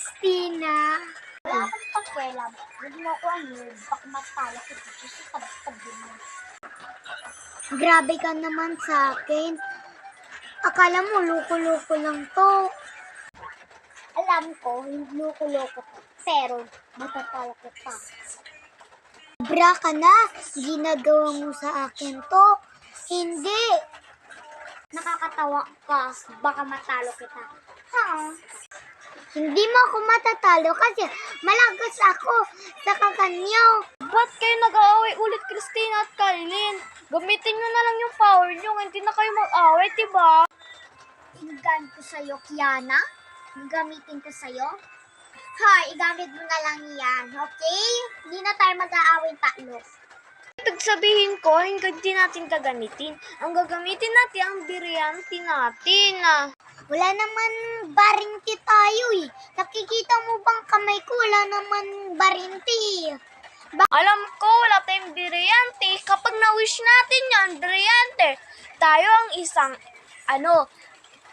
Christina. Wala akong pakialam. Huwag mo ako ang nerd. Baka matala ko dito sa tabi-tabi mo. Grabe ka naman sa akin. Akala mo loko-loko lang to. Alam ko, hindi loko-loko to. Pero, matatala ko pa. Sobra ka na. Ginagawa mo sa akin to. Hindi. Nakakatawa ka. Baka matalo kita. Ha? Hindi mo ako matatalo kasi malakas ako sa kakanyo. Ba't kayo nag-aaway ulit, Christina at Kailin? Gamitin nyo na lang yung power nyo. Hindi na kayo mag-aaway, diba? Igan ko sa'yo, Kiana. Gamitin ko sa'yo. Hoy, igamit mo na lang yan, okay? Hindi na tayo mag-aaway tatlo. Ibig sabihin ko, hindi natin gagamitin. Ang gagamitin natin ang biryante natin. Wala naman barinti tayo eh. Nakikita mo bang kamay ko? Wala naman barinti. Alam ko, wala tayong biryante. Kapag na-wish natin yan, biryante, tayo ang isang,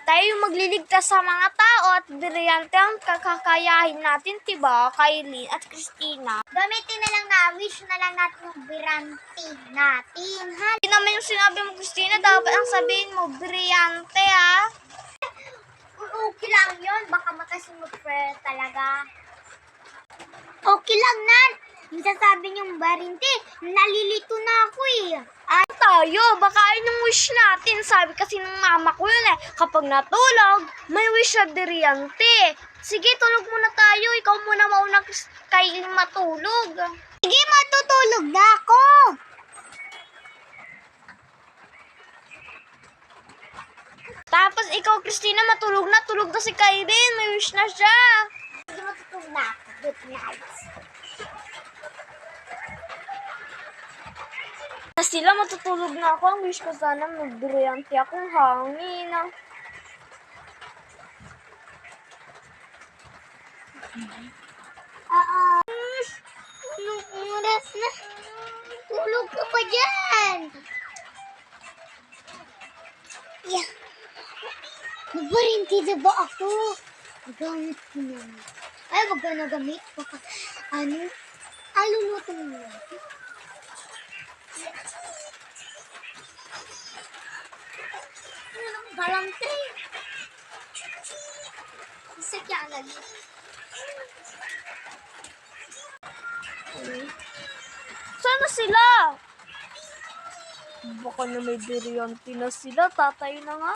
tayo yung magliligtas sa mga tao at biryante ang kakakayahin natin, diba, Kailin at Christina? Gamitin na lang na, wish na lang natin yung barinti natin, ha? Hindi naman yung sinabi mo, Christina, dapat ang sabihin mo, biryante, ha? Okay lang yun. Baka makasimot-fair talaga. Okay lang, Nan. Yung sasabi niyong barinti, nalilito na ako eh. Tayo, baka yun yung wish natin. Sabi kasi ng mama ko yun eh. Kapag natulog, may wish na biryante. Sige, tulog muna tayo. Ikaw muna mauna kay matulog. Sige, matutulog na ako. Tapos ikaw, Christina, matulog na. Tulog na si Kailin. May wish na siya. Sige, matutulog na ako. Good night. Sila, matutulog na ako. Ang wish ko sana magbiryante akong hangin. Anong oras na? Tulog ka pa dyan. Yeah. Nagbarinti na ba ako? Nagamit ko na. Ay, wag ka nagamit. Baka, aluluto mo na. Balante. Sakya lagi. Sana sila? Baka na may biryante na sila. Tatay na nga.